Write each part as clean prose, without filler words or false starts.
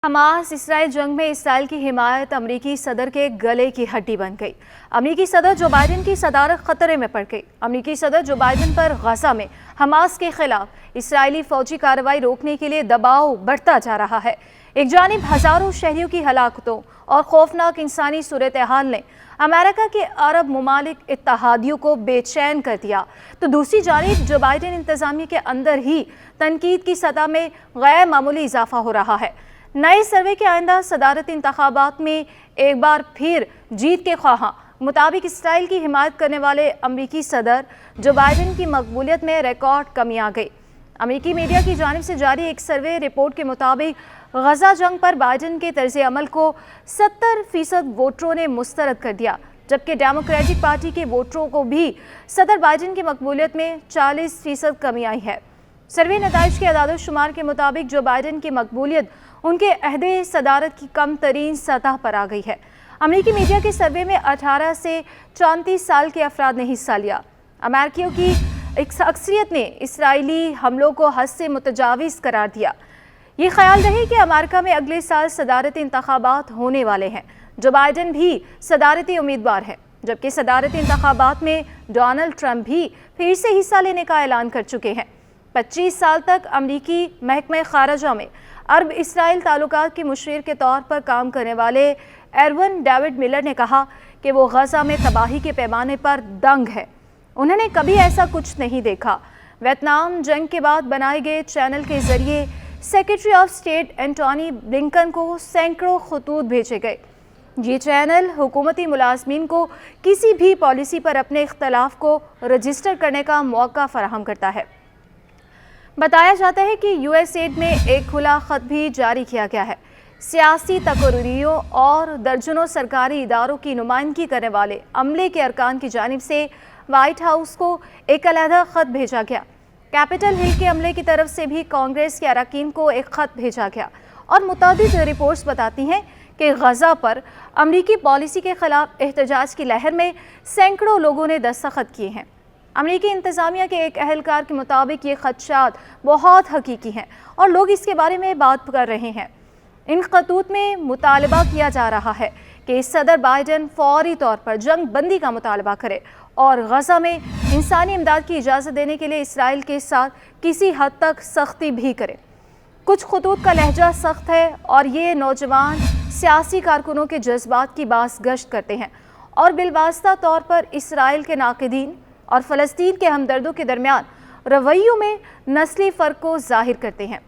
Hamas Israel जंग में Israel की हिमायत अमरीकी सदर के गले की हड्डी बन गई। अमरीकी सदर जो बाइडेन की सदारत खतरे में पड़ गई। अमरीकी सदर जो बाइडेन पर गजा में हमास के खिलाफ इसराइली फौजी कार्रवाई रोकने के लिए दबाव बढ़ता जा रहा है। एक जानिब हजारों शहरियों की हलाकतों और खौफनाक इंसानी सूरत हाल ने अमेरिका के अरब ममालिक इत्तेहादियों को बेचैन कर दिया, तो दूसरी जानिब जो बाइडेन इंतजामिया के अंदर ही तनकीद की सतह में गैर मामूली इजाफा हो रहा है। नए सर्वे के आइंदा सदारती इंतखाबात में एक बार फिर जीत के ख्वाहां मुताबिक इसराइल की हिमायत करने वाले अमरीकी सदर जो बाइडेन की मकबूलियत में रिकॉर्ड कमी आ गई। अमरीकी मीडिया की जानिब से जारी एक सर्वे रिपोर्ट के मुताबिक गजा जंग पर बाइडेन के तर्ज अमल को 70% वोटरों ने मुस्तरद कर दिया, जबकि डेमोक्रेटिक पार्टी के वोटरों को भी सदर बाइडेन की मकबूलियत में 40% कमी आई है। सर्वे नताइज के अदाद-ओ-शुमार के मुताबिक जो बाइडेन की मकबूलियत उनके अहदे सदारत की कम तरीन सतह पर आ गई है। अमरीकी मीडिया के सर्वे में 18 से 34 साल के अफराद ने हिस्सा लिया। अमेरिकियों की एक अक्सरियत ने इसराइली हमलों को हद से मुतजाविज करार दिया। ये ख्याल रहे कि अमेरिका में अगले साल सदारती इंतखाबात होने वाले हैं। जो बाइडेन भी सदारती उम्मीदवार है, जबकि सदारती इंतखाबात में डोनाल्ड ट्रंप भी फिर से हिस्सा लेने का ऐलान कर चुके हैं। 25 साल तक अमरीकी महकमे खारजा में अरब इसराइल ताल्लुकात के मुशीर के तौर पर काम करने वाले एरवन डेविड मिलर ने कहा कि वो गजा में तबाही के पैमाने पर दंग है। उन्होंने कभी ऐसा कुछ नहीं देखा। वियतनाम जंग के बाद बनाए गए चैनल के जरिए secretary of state Antony Blinken को सैकड़ों खतूत भेजे गए। ये चैनल हुकूमती मुलाजमीन को किसी भी पॉलिसी पर अपने इख्तलाफ को रजिस्टर करने का मौका फराहम करता है। बताया जाता है कि यूएसएड में एक खुला खत भी जारी किया गया है। सियासी तकरीरों और दर्जनों सरकारी इदारों की नुमाइंदगी करने वाले अमले के अरकान की जानिब से व्हाइट हाउस को एक अलहदा खत भेजा गया। कैपिटल हिल के अमले की तरफ से भी कांग्रेस के अरकान को एक खत भेजा गया और मुतादिद रिपोर्ट्स बताती हैं कि गजा पर अमरीकी पॉलिसी के खिलाफ एहतजाज की लहर में सैकड़ों लोगों ने दस्तखत किए हैं। अमरीकी इंतजामिया के एक अहलकार के मुताबिक ये खदशात बहुत हकीकी हैं और लोग इसके बारे में बात कर रहे हैं। इन खतूत में मुतालबा किया जा रहा है कि सदर बाइडेन फौरी तौर पर जंग बंदी का मुतालबा करे और गजा में इंसानी इमदाद की इजाज़त देने के लिए इसराइल के साथ किसी हद तक सख्ती भी करे। कुछ खतूत का लहजा सख्त है और ये नौजवान सियासी कारकुनों के जज्बात की बास गश्त करते हैं और बिलवास्ता तौर पर इसराइल के नाक़िदीन और फ़लस्तीन के हमदर्दों के दरमियान रवैयों में नस्ली फ़र्क को ज़ाहिर करते हैं।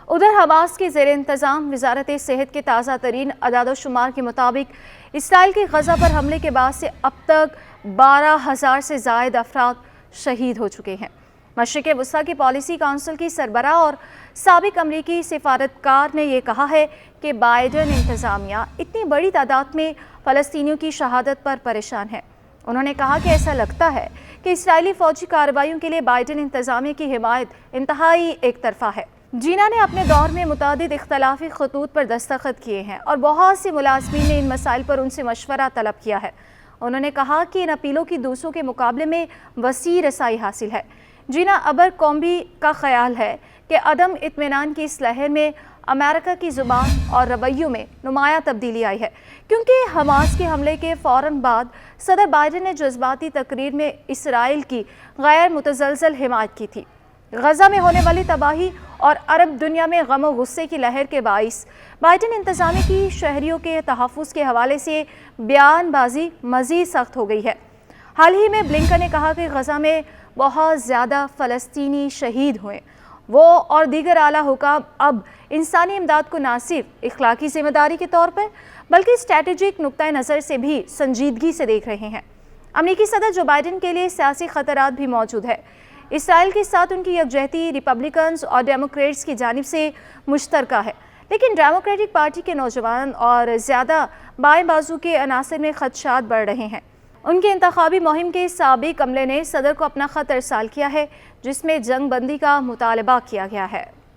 उधर हमास के ज़ेर इंतज़ाम वज़ारत सेहत के ताज़ा तरीन अदाद-ओ-शुमार के मुताबिक इसराइल के गजा पर हमले के बाद से अब तक 12,000 से ज़ायद अफराद शहीद हो चुके हैं। मशरिक़ वस्ता की पॉलिसी काउंसिल की सरबराह और साबिक अमरीकी सिफारतकार ने यह कहा है कि बाइडेन इंतज़ामिया इतनी बड़ी तादाद में फ़लस्तीनियों की शहादत पर परेशान है। उन्होंने कहा कि ऐसा लगता है कि इसराइली फौजी कार्रवाइयों के लिए बाइडेन इंतजामिया की हिमायत इंतहाई एक तरफा है। जीना ने अपने दौर में मुतादिद इख्तलाफी खतूत पर दस्तखत किए हैं और बहुत से मुलाजमीन ने इन मसाइल पर उनसे मशवरा तलब किया है। उन्होंने कहा कि इन अपीलों की दूसरों के मुकाबले में वसी रसाई हासिल है। जीना अबरकॉम्बी का ख्याल है कि अदम इत्मीनान की इस लहर में अमेरिका की ज़ुबान और रवैयों में नुमाया तब्दीली आई है, क्योंकि हमास के हमले के फ़ौरन बाद सदर बाइडेन ने जज्बाती तकरीर में इसराइल की गैर मुतज़लज़ल हिमायत की थी। गजा में होने वाली तबाही और अरब दुनिया में गम और गुस्से की लहर के बाइस बाइडेन इंतज़ामिया की शहरियों के तहफ़्फ़ुज़ के हवाले से बयानबाजी मज़ीद सख्त हो गई है। हाल ही में ब्लिंकन ने कहा कि गजा में बहुत ज़्यादा फ़लस्तीनी शहीद हुए। वो और दीगर आला हुकाम अब इंसानी इमदाद को ना सिर्फ इखलाकी ज़िम्मेदारी के तौर पर बल्कि स्ट्रैटेजिक नुक्ता नज़र से भी संजीदगी से देख रहे हैं। अमरीकी सदर जो बाइडेन के लिए सियासी ख़तरात भी मौजूद है। इसराइल के साथ उनकी यकजहती रिपब्लिकन्स और डेमोक्रेट्स की जानिब से मुश्तरका है, लेकिन डेमोक्रेटिक पार्टी के नौजवान और ज़्यादा बाएं बाजू के अनासर में खदशात बढ़ रहे हैं। उनके इंतखाबी मुहिम के साबिक अमले ने सदर को अपना ख़त अरसाल किया है, जिसमें जंग बंदी का मुतालबा किया गया है।